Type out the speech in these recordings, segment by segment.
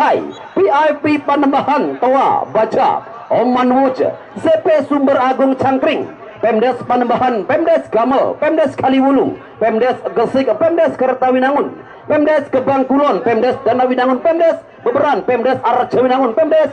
Hai, PIP Panembahan Toa Baja, Oman Wuj, CP Sumber Agung Cangkring, Pemdes Panembahan, Pemdes Gamel, Pemdes Kaliwulu, Pemdes Gresik, Pemdes Kertawinangun, Pemdes Kebangkulon, Pemdes Danawinangun, Pemdes Beberan, Pemdes Arjawinangun, Pemdes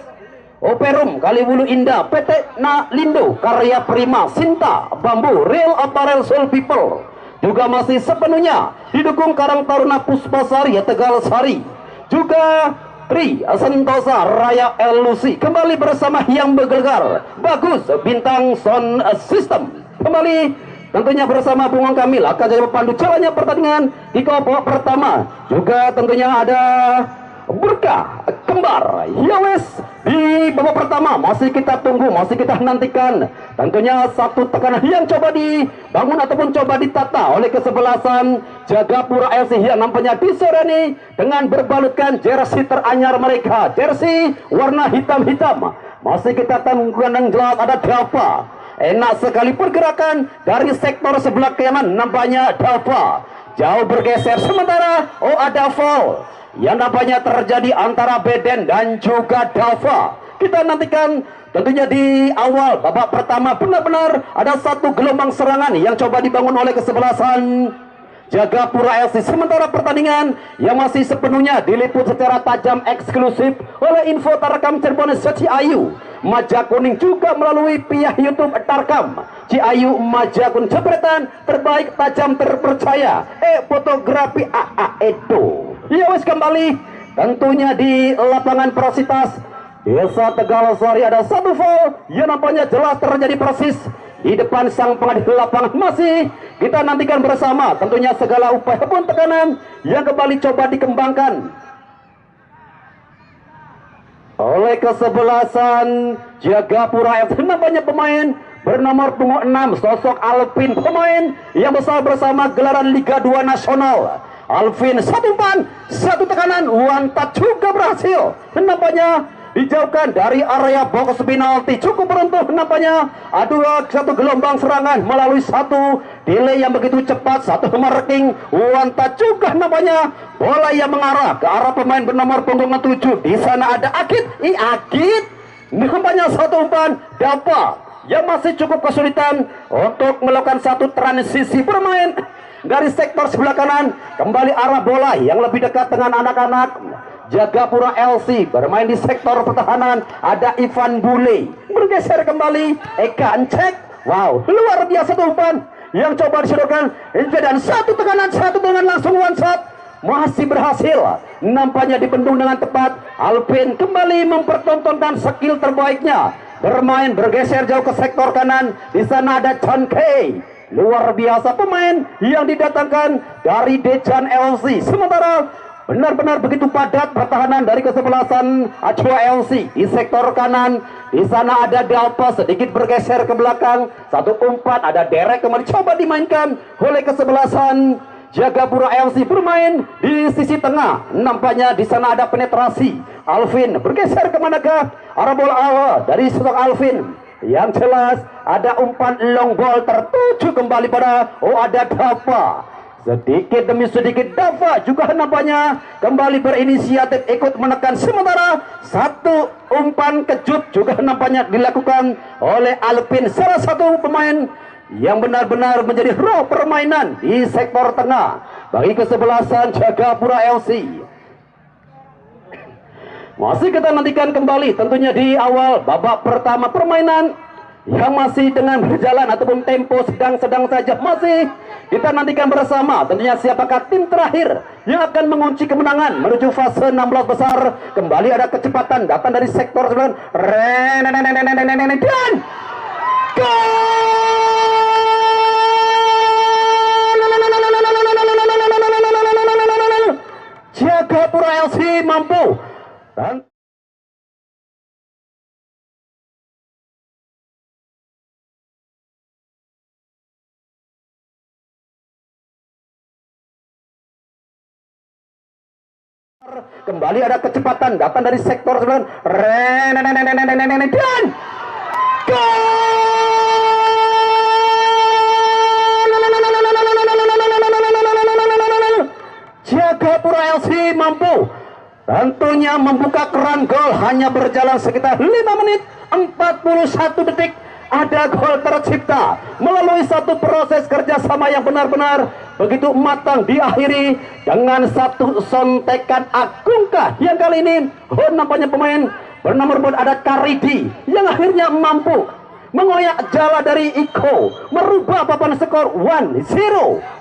Operum Kaliwulu Indah, PT Nalindo, Karya Prima, Sinta, Bambu, Real Apparel Soul People, juga masih sepenuhnya didukung Karang Taruna Puspasari Tegal Sari, juga Tri Sentosa Raya Elusi kembali bersama yang bergegar bagus Bintang Sound System kembali tentunya bersama Bung Kamil akan jadi pemandu jalannya pertandingan di babak pertama. Juga tentunya ada Berkah Kembar Yawes di babak pertama. Masih kita tunggu, masih kita nantikan tentunya satu tekanan yang coba dibangun ataupun coba ditata oleh kesebelasan Jagapura FC yang nampaknya di sore ini dengan berbalutkan jersey teranyar mereka, jersey warna hitam-hitam. Masih kita tunggu yang jelas ada Dava. Enak sekali pergerakan dari sektor sebelah kanan, nampaknya Dava jauh bergeser, sementara ada foul yang nampaknya terjadi antara Beden dan juga Dava. Kita nantikan tentunya di awal babak pertama benar-benar ada satu gelombang serangan yang coba dibangun oleh kesebelasan Jagapura FC. Sementara pertandingan yang masih sepenuhnya diliput secara tajam eksklusif oleh Info Tarkam Cirebon Ciayu Maja Kuning, juga melalui pihak YouTube Tarkam Ciayu Maja Kuning. Jepretan terbaik, tajam, terpercaya, fotografi AA Edo. Ya wes, kembali tentunya di lapangan Prositas Desa Tegal Sari ada satu foul yang nampaknya jelas terjadi persis di depan sang pengadil lapangan. Masih kita nantikan bersama tentunya segala upaya pun tekanan yang kembali coba dikembangkan oleh kesebelasan Jagapura FC. Nampaknya pemain bernomor punggung 6 sosok Alvin, pemain yang besar bersama gelaran Liga 2 Nasional. Alvin satu umpan, satu tekanan, one touch juga berhasil. Nampaknya dijauhkan dari area box penalti. Cukup beruntung nampaknya ada satu gelombang serangan melalui satu delay yang begitu cepat, satu marking, one touch juga nampaknya bola yang mengarah ke arah pemain bernomor punggung 7. Di sana ada Akid, Akid nampaknya satu umpan Dava yang masih cukup kesulitan untuk melakukan satu transisi bermain dari sektor sebelah kanan kembali arah bola yang lebih dekat dengan anak-anak Jagapura LC. Bermain di sektor pertahanan ada Ivan Bule, bergeser kembali Eka Encek. Wow, luar biasa umpan yang coba disodorkan dan satu tekanan langsung one shot masih berhasil. Nampaknya dibendung dengan tepat. Alvin kembali mempertontonkan skill terbaiknya bermain, bergeser jauh ke sektor kanan. Di sana ada John K, luar biasa pemain yang didatangkan dari Dejan LC. Sementara benar-benar begitu padat pertahanan dari kesebelasan Acua LC di sektor kanan. Di sana ada Dava sedikit bergeser ke belakang, satu umpan ada Derek kembali coba dimainkan oleh kesebelasan Jagapura FC. Bermain di sisi tengah, nampaknya di sana ada penetrasi. Alvin bergeser kemanakah arah bola awal dari sosok Alvin. Yang jelas ada umpan long ball tertuju kembali pada ada Dava. Sedikit demi sedikit Dava juga nampaknya kembali berinisiatif ikut menekan. Sementara satu umpan kejut juga nampaknya dilakukan oleh Alvin, salah satu pemain yang benar-benar menjadi roh permainan di sektor tengah bagi kesebelasan Jagapura FC. Masih kita nantikan kembali tentunya di awal babak pertama permainan yang masih dengan berjalan ataupun tempo sedang-sedang saja. Masih kita nantikan bersama tentunya siapakah tim terakhir yang akan mengunci kemenangan menuju fase 16 besar. Kembali ada kecepatan datang dari sektor sebelah dan gol! Jagapura LC mampu dan kembali ada kecepatan datang dari sektor sebelah dan gol! Jagapura LC mampu tentunya membuka keran gol hanya berjalan sekitar 5 menit 41 detik. Ada gol tercipta melalui satu proses kerjasama yang benar-benar begitu matang, diakhiri dengan satu sontekan Agungkah yang kali ini nampaknya pemain bernomor ada Karidi yang akhirnya mampu mengoyak jala dari Iko, merubah papan skor 1-0.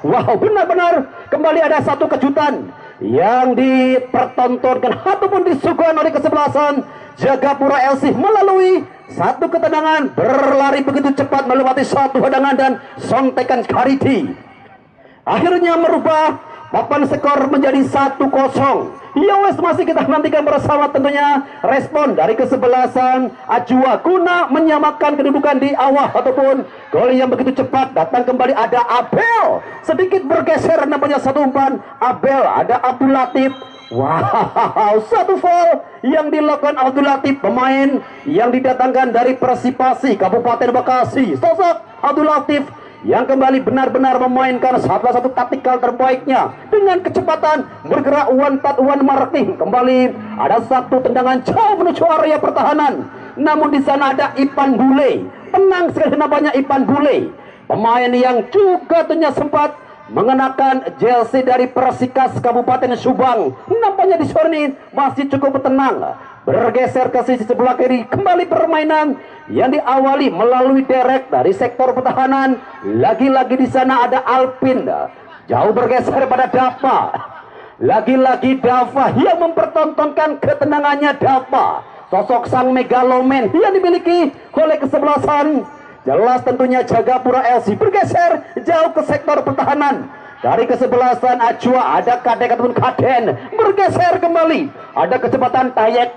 Wow, benar-benar kembali ada satu kejutan yang dipertontonkan ataupun disuguhkan oleh kesebelasan Jagapura LC melalui satu ketenangan, berlari begitu cepat melewati satu hadangan dan sontekan Karidi akhirnya merubah papan skor menjadi 1-0. Ya wes, masih kita nantikan bersama tentunya respon dari kesebelasan Ajwa guna menyamakan kedudukan di awal ataupun gol yang begitu cepat datang kembali. Ada Abel sedikit bergeser namanya satu umpan Abel, ada Abdul Latif. Wow, satu foul yang dilakukan Abdul Latif, pemain yang didatangkan dari Persipasi Kabupaten Bekasi. Sosok Abdul Latif yang kembali benar-benar memainkan salah satu taktikal terbaiknya dengan kecepatan bergerak one touch one marking. Kembali ada satu tendangan jauh menuju area pertahanan, namun di sana ada Ipan Bule, tenang sekali namanya Ipan Bule, pemain yang juga tentunya sempat mengenakan jersey dari Persikas Kabupaten Subang. Nampaknya di sore ini masih cukup tenang, bergeser ke sisi sebelah kiri. Kembali permainan yang diawali melalui derek dari sektor pertahanan. Lagi-lagi di sana ada Alpin, jauh bergeser pada Dava. Lagi-lagi Dava yang mempertontonkan ketenangannya. Dava, sosok sang megaloman yang dimiliki oleh kesebelasan jelas tentunya Jagapura LC, bergeser jauh ke sektor pertahanan. Dari kesebelasan Ajwa ada Kadek ataupun Kaden, bergeser kembali. Ada kecepatan Tayak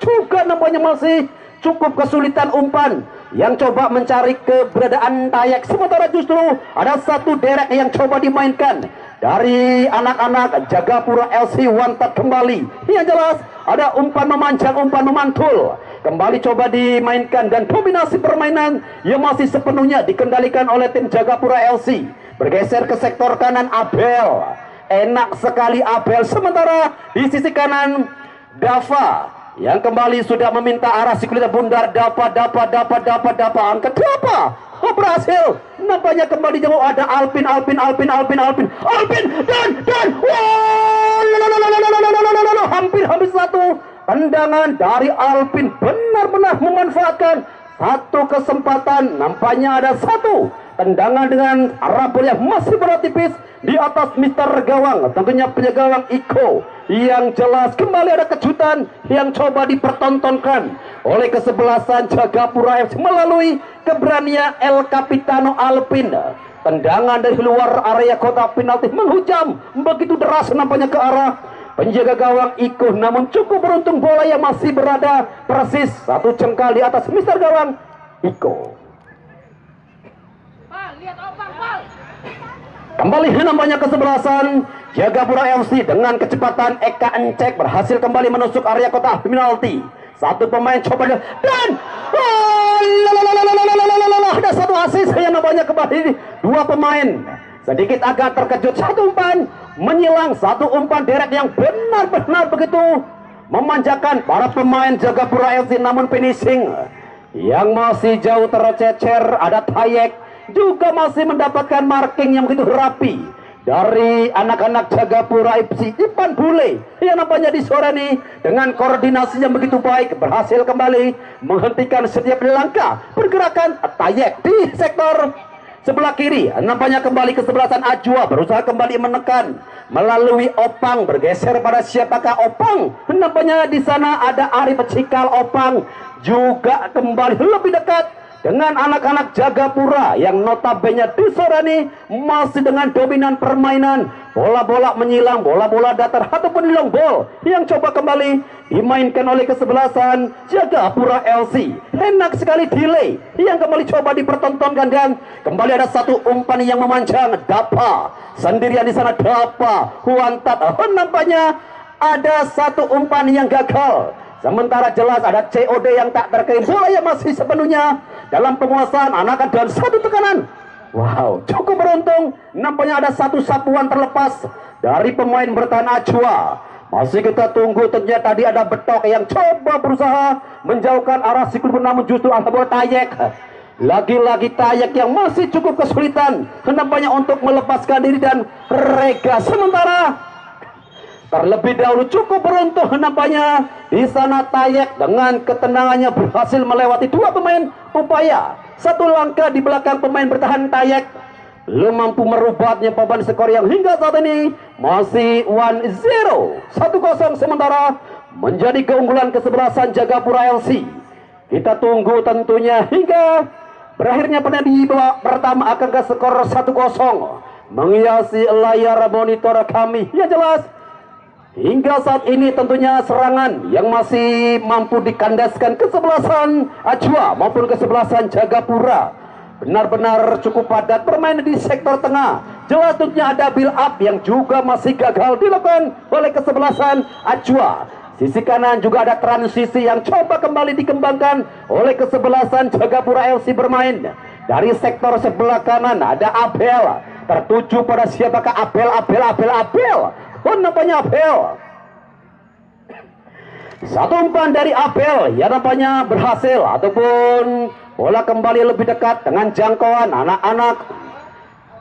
juga nampaknya masih cukup kesulitan umpan yang coba mencari keberadaan Tayak. Sementara justru ada satu derek yang coba dimainkan dari anak-anak Jagapura LC. Wantat kembali, yang jelas ada umpan memanjang, umpan memantul kembali coba dimainkan, dan dominasi permainan yang masih sepenuhnya dikendalikan oleh tim Jagapura LC. Bergeser ke sektor kanan Abel, enak sekali Abel. Sementara di sisi kanan Dava yang kembali sudah meminta arah si kulit bundar. Dava angkat Dava, berhasil. Nampaknya kembali jauh ada Alpin dan hampir satu tendangan dari Alpin, benar-benar memanfaatkan satu kesempatan. Nampaknya ada satu tendangan dengan arah bola yang masih berat tipis di atas Mister Gawang, tentunya penjaga gawang Iko. Yang jelas kembali ada kejutan yang coba dipertontonkan oleh kesebelasan Jagapura FC melalui keberanian El Capitano Alpin. Tendangan dari luar area kotak penalti menghujam begitu deras nampaknya ke arah penjaga gawang Iko, namun cukup beruntung bola yang masih berada persis satu jengkal di atas Mister Gawang Iko. Kembali nampaknya kesebelasan Jagapura FC dengan kecepatan Eka Encek berhasil kembali menusuk area kotak penalti. Satu pemain coba dan ada satu asis yang nampaknya kembali dua pemain sedikit agak terkejut. Satu umpan menyilang, satu umpan derek yang benar-benar begitu memanjakan para pemain Jagapura FC, namun finishing yang masih jauh tercecer. Ada Tayak juga masih mendapatkan marking yang begitu rapi dari anak-anak Jagapura FC. Ipan Bule yang nampaknya di sore ini dengan koordinasi yang begitu baik berhasil kembali menghentikan setiap langkah pergerakan Tayak di sektor sebelah kiri. Nampaknya kembali kesebelasan Ajwa berusaha kembali menekan melalui Opang, bergeser pada siapakah Opang. Nampaknya di sana ada Arif Cikal. Opang juga kembali lebih dekat dengan anak-anak Jagapura yang notabene di sore ini masih dengan dominan permainan. Bola-bola menyilang, bola-bola datar ataupun long ball yang coba kembali dimainkan oleh kesebelasan Jagapura LC. Enak sekali delay yang kembali coba dipertontonkan, dan kembali ada satu umpan yang memanjang. Dava sendirian di sana. Dava Wantat, nampaknya ada satu umpan yang gagal. Sementara jelas ada COD yang tak terkirim. Bola yang masih sepenuhnya dalam penguasaan anak dan satu tekanan. Wow, cukup beruntung. Nampaknya ada satu sapuan terlepas dari pemain bertahan Ajwa. Masih kita tunggu, tentunya tadi ada Betok yang coba berusaha menjauhkan arah sikul, namun justru Al-Habor Tayek. Lagi-lagi Tayek yang masih cukup kesulitan nampaknya untuk melepaskan diri dan rega sementara. Terlebih dahulu cukup beruntung nampaknya di sana Tayek dengan ketenangannya berhasil melewati dua pemain upaya. Satu langkah di belakang pemain bertahan Tayek belum mampu merubahnya papan skor yang hingga saat ini masih 1-0 1-0 sementara menjadi keunggulan kesebelasan Jagapura LC. Kita tunggu tentunya hingga berakhirnya pertandingan di babak pertama akankah skor 1-0 menghiasi layar monitor kami. Ya jelas hingga saat ini tentunya serangan yang masih mampu dikandaskan kesebelasan Ajwa maupun kesebelasan Jagapura benar-benar cukup padat bermain di sektor tengah. Jelas tentunya ada build up yang juga masih gagal dilakukan oleh kesebelasan Ajwa. Sisi kanan juga ada transisi yang coba kembali dikembangkan oleh kesebelasan Jagapura FC bermain. Dari sektor sebelah kanan ada Abel, tertuju pada siapakah Abel. Oh nampaknya Abel. Satu umpan dari Abel yang nampaknya berhasil ataupun bola kembali lebih dekat dengan jangkauan anak-anak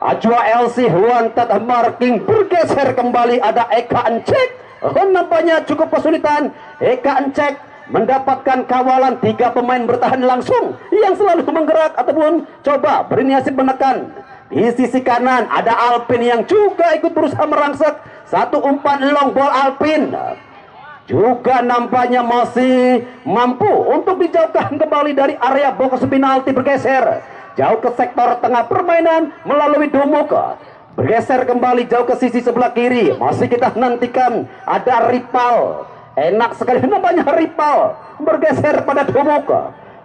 Ajwa LC. Wanted marking bergeser kembali ada Eka Encek. Nampaknya cukup kesulitan Eka Encek mendapatkan kawalan tiga pemain bertahan langsung yang selalu menggerak ataupun coba berinisiatif menekan. Di sisi kanan ada Alpin yang juga ikut berusaha merangsek. Satu umpan long ball Alpin juga nampaknya masih mampu untuk dijauhkan kembali dari area box penalti, bergeser jauh ke sektor tengah permainan melalui Dumuk, bergeser kembali jauh ke sisi sebelah kiri. Masih kita nantikan ada Ripal, enak sekali nampaknya Ripal bergeser pada Dumuk.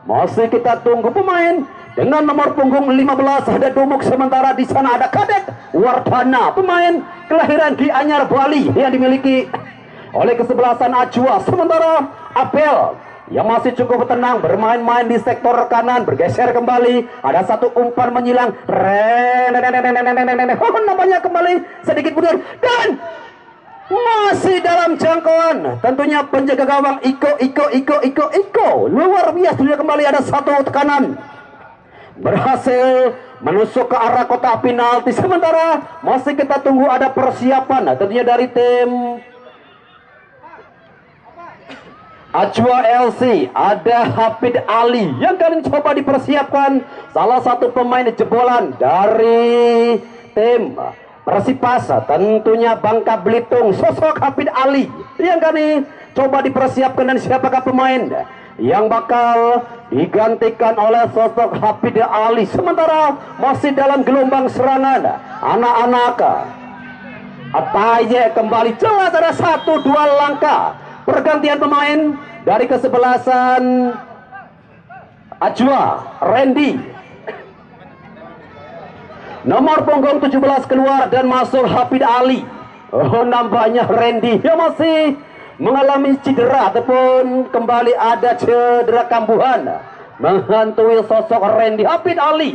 Masih kita tunggu pemain dengan nomor punggung 15 ada Dumuk, sementara di sana ada Kadek Wardana, pemain kelahiran Gianyar Bali yang dimiliki oleh kesebelasan Ajwa. Sementara Abel yang masih cukup tenang bermain-main di sektor kanan, bergeser kembali ada satu umpan menyilang nampaknya kembali sedikit mundur dan masih dalam jangkauan tentunya penjaga gawang Iko luar biasa. Sudah kembali ada satu tekanan berhasil menusuk ke arah kotak penalti. Sementara masih kita tunggu ada persiapan tentunya dari tim Ajwa LC. Ada Hafid Ali yang kali ini coba dipersiapkan, salah satu pemain jebolan dari tim Persipasa tentunya Bangka Belitung. Sosok Hafid Ali yang kali ini coba dipersiapkan, dan siapakah pemain yang bakal digantikan oleh sosok Hafid Ali. Sementara masih dalam gelombang serangan anak-anak Ataye kembali. Jelas ada 1-2 langkah pergantian pemain dari kesebelasan Ajwa. Randy nomor punggung 17 keluar dan masuk Hafid Ali. Nampaknya Randy yang masih mengalami cedera ataupun kembali ada cedera kambuhan menghantui sosok Randy. Hafid Ali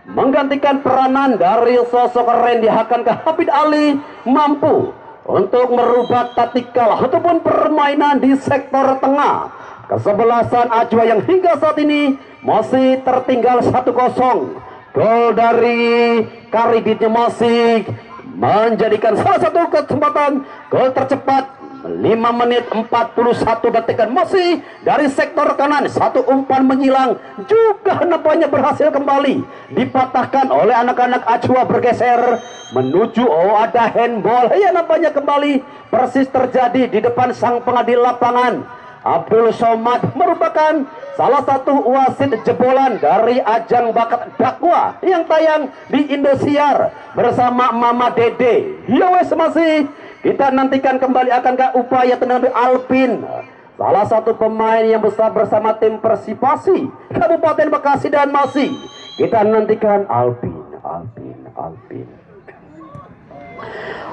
menggantikan peranan dari sosok Randy. Akankah Hafid Ali mampu untuk merubah taktikal ataupun permainan di sektor tengah kesebelasan Ajwa yang hingga saat ini masih tertinggal 1-0? Gol dari Kariditnya masih menjadikan salah satu kesempatan gol tercepat 5 menit 41 detik, dan masih dari sektor kanan satu umpan menyilang juga nampaknya berhasil kembali dipatahkan oleh anak-anak Ajwa, bergeser menuju ada handball. Ya nampaknya kembali persis terjadi di depan sang pengadil lapangan. Abdul Somad merupakan salah satu wasit jebolan dari ajang bakat dakwah yang tayang di Indosiar bersama Mama Dede. Ya wes, masih kita nantikan kembali akankah upaya tenang Alpin, salah satu pemain yang besar bersama tim Persipasi Kabupaten Bekasi, dan masih kita nantikan Alpin.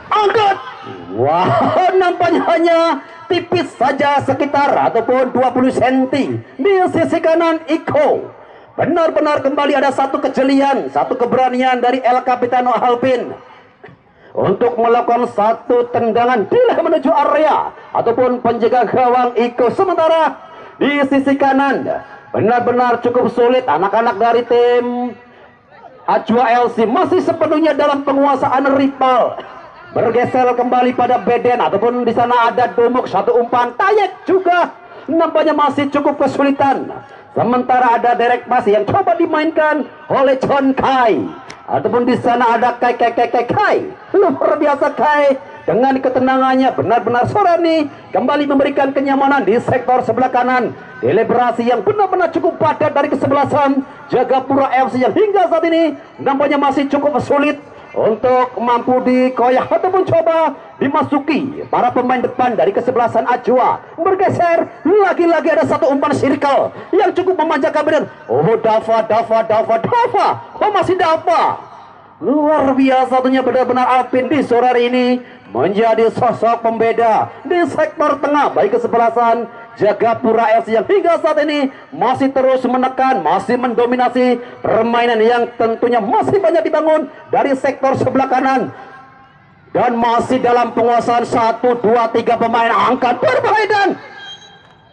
Angkat. Wah, nampaknya hanya tipis saja, sekitar ataupun 20 cm di sisi kanan Iko. Benar-benar kembali ada satu kejelian, satu keberanian dari El Capitano Alpin untuk melakukan satu tendangan dilah menuju area ataupun penjaga gawang Iko. Sementara di sisi kanan benar-benar cukup sulit anak-anak dari tim Ajwa LC masih sepenuhnya dalam penguasaan rival. Bergeser kembali pada Beden ataupun di sana ada Dumuk, satu umpan Tayek juga nampaknya masih cukup kesulitan. Sementara ada Derek Mas yang coba dimainkan oleh John Kai ataupun di sana ada Kai. Luar biasa Kai dengan ketenangannya benar-benar Sorani kembali memberikan kenyamanan di sektor sebelah kanan. Deliberasi yang benar-benar cukup padat dari kesebelasan Jagapura FC yang hingga saat ini nampaknya masih cukup sulit untuk mampu dikoyak ataupun coba dimasuki para pemain depan dari kesebelasan Ajwa. Bergeser lagi-lagi ada satu umpan circle yang cukup memanjakan badan. Oh Dava, oh masih Dava. Luar biasa tentunya benar-benar Alvin di sore hari ini menjadi sosok pembeda di sektor tengah baik kesebelasan Jagapura FC yang hingga saat ini masih terus menekan, masih mendominasi permainan yang tentunya masih banyak dibangun dari sektor sebelah kanan dan masih dalam penguasaan 1, 2, 3 pemain angkat berbahaya dan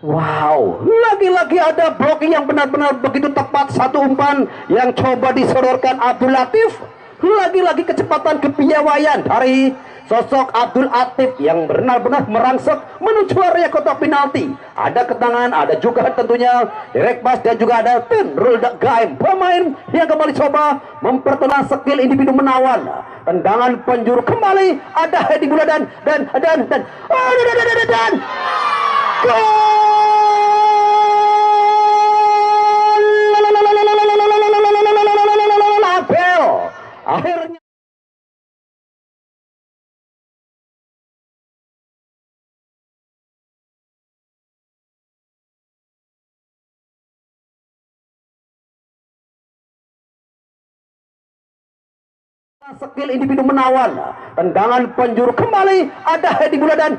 wow, lagi-lagi ada blocking yang benar-benar begitu tepat. Satu umpan yang coba disodorkan Abdul Latif, lagi-lagi kecepatan kepiawaian dari sosok Abdul Atif yang benar-benar merangsek menuju area kotak penalti. Ada ketangan, ada juga tentunya direct pass dan juga ada Rul Gaim, pemain yang kembali coba mempertenang skill individu menawan. Tendangan penjuru kembali ada Hedi Bula dan Abel akhirnya skill individu menawan. Tendangan penjuru kembali ada Hedi Bula dan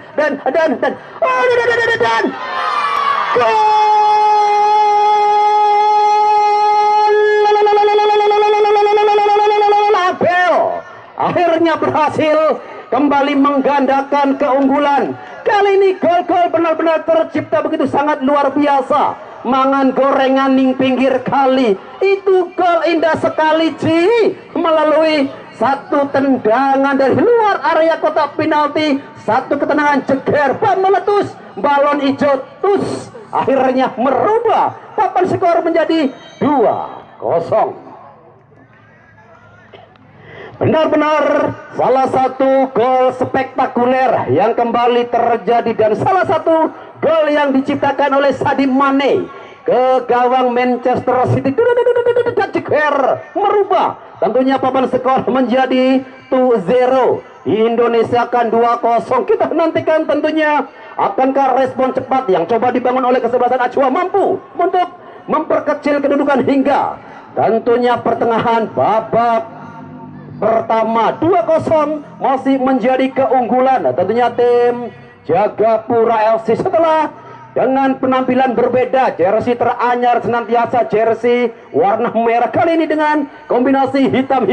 Abel akhirnya berhasil kembali menggandakan keunggulan. Kali ini gol-gol benar-benar tercipta begitu sangat luar biasa. Mangan gorengan ning pinggir kali, itu gol indah sekali Ji, melalui satu tendangan dari luar area kotak penalti, satu ketenangan jeger bal meletus, balon hijau tus akhirnya merubah papan skor menjadi 2-0. Benar-benar salah satu gol spektakuler yang kembali terjadi dan salah satu gol yang diciptakan oleh Sadio Mane ke gawang Manchester City dan jeger merubah tentunya papan skor menjadi 2-0. Indonesia akan 2-0. Kita nantikan tentunya akankah respon cepat yang coba dibangun oleh kesebelasan Ajwa mampu untuk memperkecil kedudukan hingga tentunya pertengahan babak pertama 2-0 masih menjadi keunggulan tentunya tim Jagapura FC setelah dengan penampilan berbeda, jersey teranyar senantiasa jersey warna merah, kali ini dengan kombinasi hitam.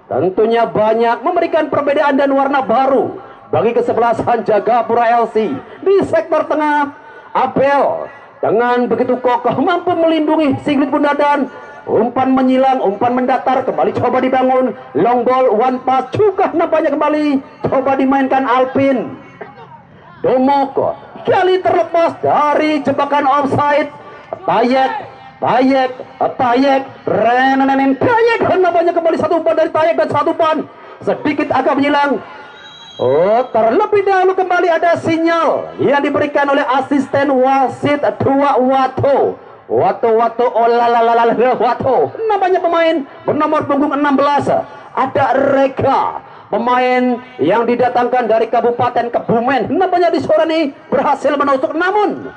Tentunya banyak memberikan perbedaan dan warna baru bagi kesebelasan Jagapura LC. Di sektor tengah Abel dengan begitu kokoh mampu melindungi singlet bunda dan umpan menyilang, umpan mendatar kembali coba dibangun, long ball, one pass juga nampaknya kembali coba dimainkan Alvin Domoko, kali terlepas dari jebakan offside. Tayek nampaknya kembali satu umpan dari Tayek dan satu umpan sedikit agak menyilang. Oh, terlebih dahulu kembali ada sinyal yang diberikan oleh asisten wasit Dua Wato namanya pemain bernomor punggung 16 ada Rega, pemain yang didatangkan dari Kabupaten Kebumen, namanya di sore ini berhasil menusuk, namun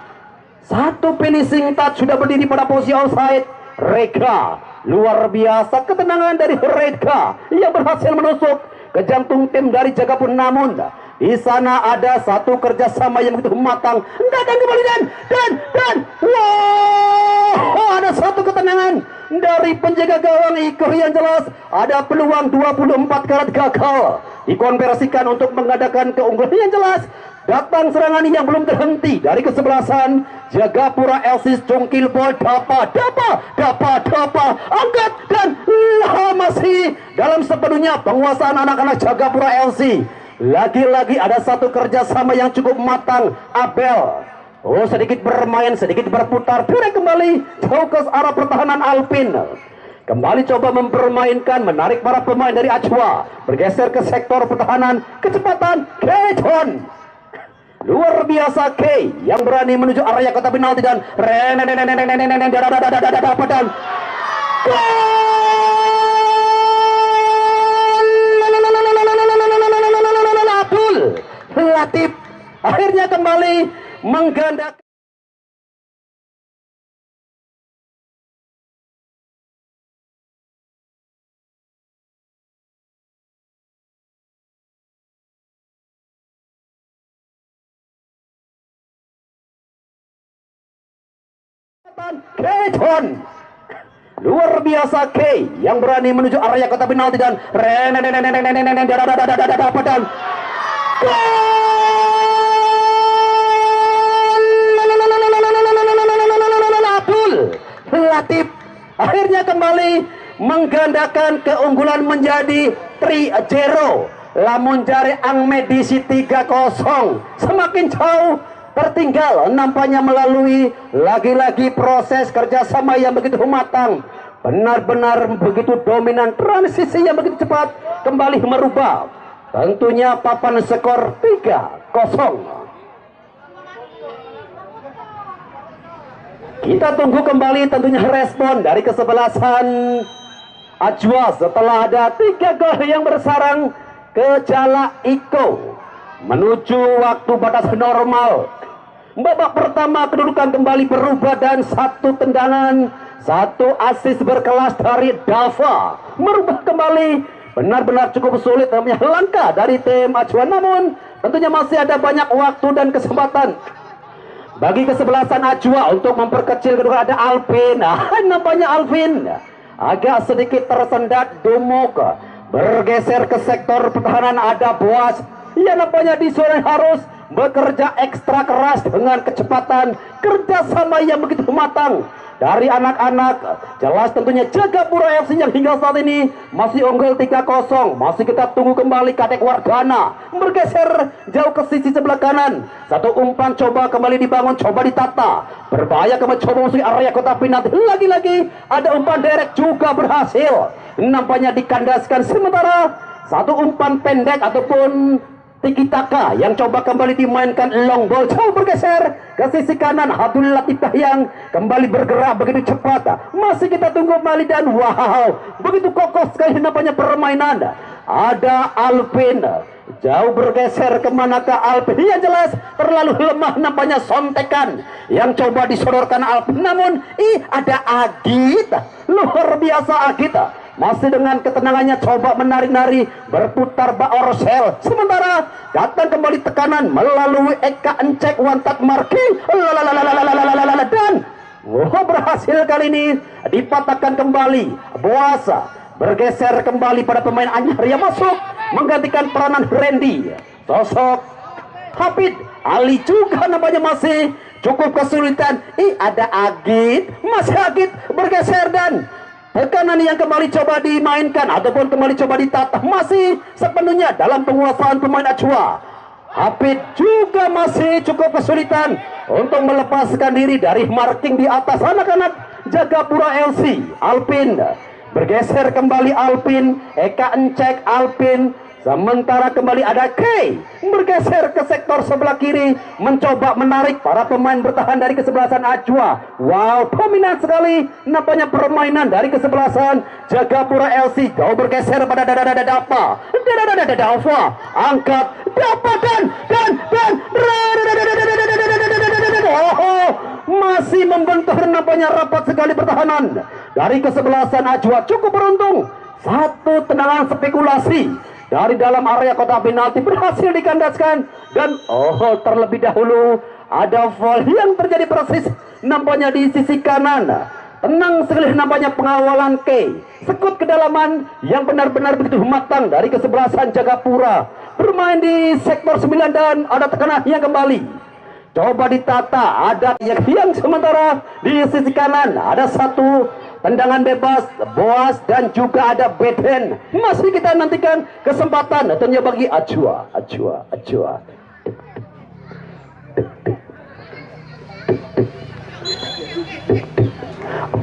satu finishing touch sudah berdiri pada posisi offside. Rega luar biasa ketenangan dari Rega yang berhasil menusuk ke jantung tim dari Jagapura, namun di sana ada satu kerjasama yang begitu matang. Dan kembali dan wow, ada satu ketenangan, dari penjaga gawang Iko yang jelas ada peluang 24 karat gagal dikonversikan untuk mengadakan keunggulan yang jelas. Datang serangan yang belum terhenti dari kesebelasan Jagapura LC. Congkil bol dapa angkat dan masih dalam sepenuhnya penguasaan anak-anak Jagapura LC. Lagi-lagi ada satu kerjasama yang cukup matang. Abel sedikit bermain, sedikit berputar, direct kembali jauh ke arah pertahanan Alpin. Kembali coba mempermainkan, menarik para pemain dari Ajwa, bergeser ke sektor pertahanan. Kecepatan Kejon, luar biasa K yang berani menuju area kotak penalti dan Abdul Latif akhirnya kembali menggandakan. Kejon, luar biasa K yang berani menuju area kotak penalti dan Abdul Latif akhirnya kembali menggandakan keunggulan menjadi 3-0. Lamun jari ang medisi 3-0 semakin jauh tertinggal nampaknya melalui lagi-lagi proses kerjasama yang begitu matang, benar-benar begitu dominan, transisi yang begitu cepat kembali merubah tentunya papan skor 3-0. Kita tunggu kembali tentunya respon dari kesebelasan Ajwa setelah ada 3 gol yang bersarang ke Jala Iko menuju waktu batas normal. Babak pertama kedudukan kembali berubah dan satu tendangan, satu assist berkelas dari Dava merubah kembali. Benar-benar cukup sulit namanya langkah dari tim Ajwa, namun tentunya masih ada banyak waktu dan kesempatan bagi kesebelasan Ajwa untuk memperkecil kedudukan. Ada Alvin, nampaknya Alvin agak sedikit tersendat. Dumuk bergeser ke sektor pertahanan. Ada Boas, ya nampaknya di sore harus bekerja ekstra keras dengan kecepatan, kerjasama yang begitu matang dari anak-anak. Jelas tentunya Jagapura FC yang hingga saat ini masih unggul 3-0. Masih kita tunggu kembali Kadek Wargana bergeser jauh ke sisi sebelah kanan. Satu umpan coba kembali dibangun, coba ditata, berbahaya kembali coba masuk area kotak penalti. Lagi-lagi ada umpan derek juga berhasil, nampaknya dikandaskan. Sementara satu umpan pendek ataupun tiki taka yang coba kembali dimainkan long ball jauh bergeser ke sisi kanan. Abdul Latif yang kembali bergerak begitu cepat. Masih kita tunggu kembali dan wow, begitu kokoh sekali nampaknya permainan. Ada Alvin jauh bergeser kemanakah Alvin? Yang jelas terlalu lemah nampaknya sontekan yang coba disodorkan Alvin. Namun ada Agit, luar biasa Agit masih dengan ketenangannya coba menarik-nari, berputar bak Orsel. Sementara datang kembali tekanan melalui Eka Encek Wantat Marking dan berhasil kali ini dipatahkan kembali. Boasa bergeser kembali pada pemain anyar yang masuk menggantikan peranan Randy. Sosok Hafid Ali juga nampaknya masih cukup kesulitan. Ada Agit, masih Agit bergeser dan tekanan yang kembali coba dimainkan ataupun kembali coba ditata masih sepenuhnya dalam penguasaan pemain Ajwa. Hafid juga masih cukup kesulitan untuk melepaskan diri dari marking di atas anak-anak Jagapura LC. Alpin bergeser kembali, Alpin, Eka Encek Alpin. Sementara kembali ada K bergeser ke sektor sebelah kiri, mencoba menarik para pemain bertahan dari kesebelasan Ajwa. Wow, dominan sekali nampaknya permainan dari kesebelasan Jagapura LC. Jauh bergeser pada Dapa, angkat Dapa dan masih membentur nampaknya rapat sekali pertahanan dari kesebelasan Ajwa. Cukup beruntung, satu tendangan spekulasi dari dalam area kotak penalti berhasil dikandaskan dan terlebih dahulu ada foul yang terjadi persis nampaknya di sisi kanan tenang sekali nampaknya pengawalan sekut kedalaman yang benar-benar begitu matang dari kesebelasan Jagapura. Bermain di sektor 9 dan ada tekanan yang kembali. Coba ditata, ada yang sementara di sisi kanan ada satu tendangan bebas Boas dan juga ada Beden. Masih kita nantikan kesempatan tentunya bagi Ajwa.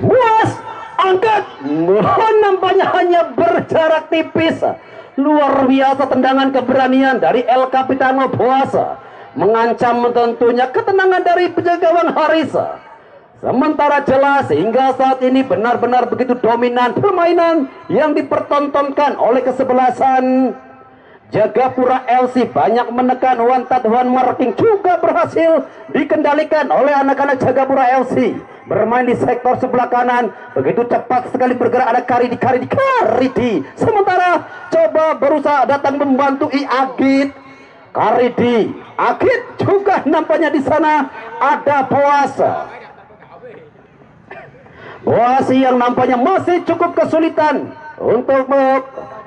Boas angkat, nampaknya hanya berjarak tipis. Luar biasa tendangan keberanian dari El Capitano Boas, mengancam tentunya ketenangan dari penjaga gawang Haris. Sementara jelas hingga saat ini benar-benar begitu dominan permainan yang dipertontonkan oleh kesebelasan Jagapura LC. Banyak menekan one touch one marking juga berhasil dikendalikan oleh anak-anak Jagapura LC. Bermain di sektor sebelah kanan, begitu cepat sekali bergerak, ada Karidi. Sementara coba berusaha datang membantu Agit. Agit juga nampaknya di sana ada Boas yang nampaknya masih cukup kesulitan untuk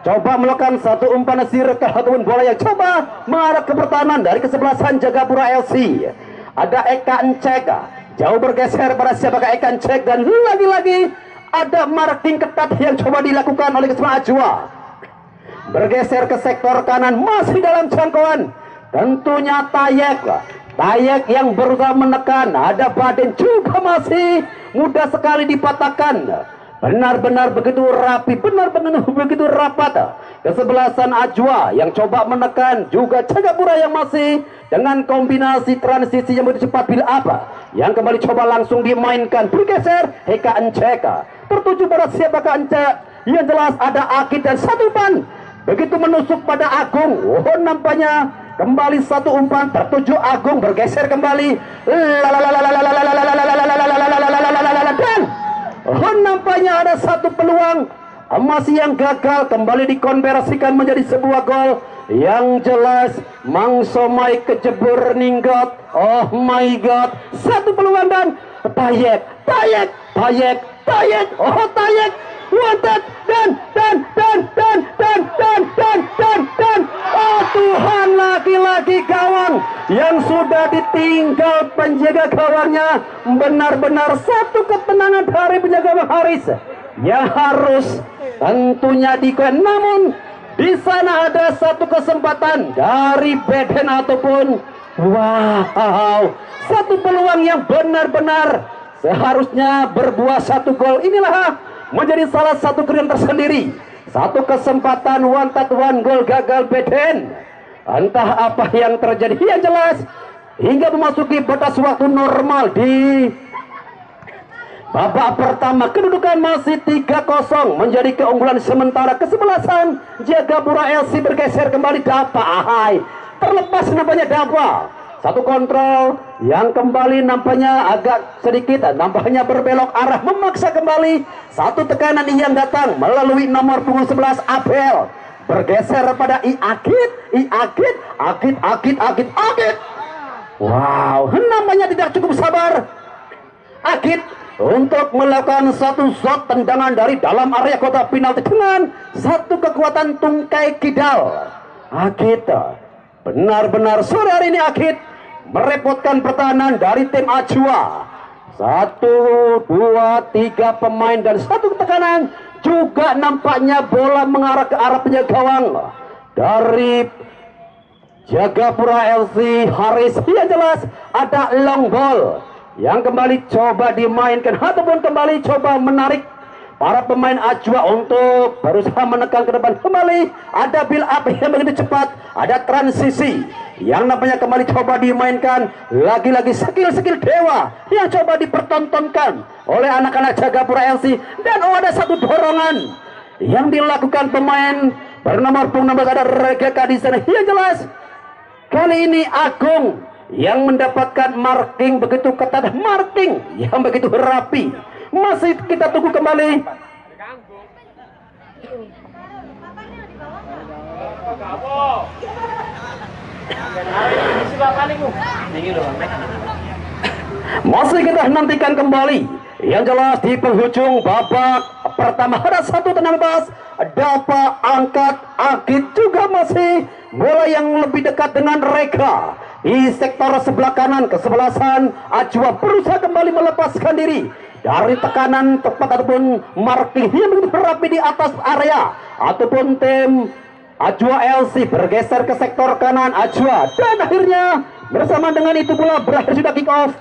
coba melakukan satu umpan sirkah ataupun bola yang coba mengarah ke pertahanan dari kesebelasan Jagapura LC. Ada Eka Encek, jauh bergeser pada siapakah Eka Encek, dan lagi-lagi ada marking ketat yang coba dilakukan oleh kesebelasan Ajwa. Bergeser ke sektor kanan, masih dalam jangkauan tentunya Tayek yang berusaha menekan, ada Baden juga masih mudah sekali dipatahkan. Benar-benar begitu rapi, benar-benar begitu rapat. Kesebelasan Ajwa yang coba menekan, juga Jagapura yang masih dengan kombinasi transisi yang begitu cepat bila apa yang kembali coba langsung dimainkan. Bergeser Eka Encek, tertuju pada siapakah Encek? Yang jelas ada Agit dan satu umpan begitu menusuk pada Agung. Nampaknya kembali satu umpan tertuju Agung, bergeser kembali dan nampaknya ada satu peluang masih yang gagal kembali dikonversikan menjadi sebuah gol. Yang jelas Mang Somai kejebur ninggot. Oh my god, satu peluang dan Tayek wanted dan oh Tuhan, lagi-lagi gawang yang sudah ditinggal penjaga gawangnya. Benar-benar satu ketenangan dari penjaga gawang Haris yang harus tentunya dikuat. Namun di sana ada satu kesempatan dari Beden ataupun wow, satu peluang yang benar-benar seharusnya berbuah satu gol. Inilah menjadi salah satu keren tersendiri. Satu kesempatan one touch one goal gagal Beden. Entah apa yang terjadi. Yang jelas hingga memasuki batas waktu normal di babak pertama, kedudukan masih 3-0 menjadi keunggulan sementara kesebelasan Jagapura LC. Bergeser kembali Dapa. Terlepas nampaknya Dapa. Satu kontrol yang kembali nampaknya agak sedikit nampaknya berbelok arah, memaksa kembali satu tekanan yang datang melalui nomor punggung 11 Abel. Bergeser pada Agit. Wow, nampaknya tidak cukup sabar Agit untuk melakukan satu shot tendangan dari dalam area kotak penalti dengan satu kekuatan tungkai kidal. Agit benar-benar sore hari ini Agit merepotkan pertahanan dari tim Ajwa. 1, 2, 3 pemain dan satu tekanan. Juga nampaknya bola mengarah ke arah penjaga gawang dari Jagapura LC Haris. Yang jelas ada long ball yang kembali coba dimainkan ataupun kembali coba menarik para pemain Ajwa untuk berusaha menekan ke depan. Kembali ada build up yang begitu cepat, ada transisi yang nampaknya kembali coba dimainkan. Lagi-lagi skill-skill dewa yang coba dipertontonkan oleh anak-anak Jagapura LC. Dan ada satu dorongan yang dilakukan pemain bernomor punggung 16 ada Regeka di sana. Yang jelas kali ini Agung yang mendapatkan marking begitu ketat, marking yang begitu rapi. Masih kita tunggu kembali. Masih kita nantikan kembali Yang jelas di penghujung babak pertama ada satu tenang bebas, dapat angkat Agit juga masih bola yang lebih dekat dengan Reka di sektor sebelah kanan kesebelasan. Ajwa berusaha kembali melepaskan diri dari tekanan tepat ataupun marking yang begitu rapi di atas area ataupun tim Ajwa LC bergeser ke sektor kanan Ajwa, dan akhirnya bersama dengan itu pula berakhir sudah kick off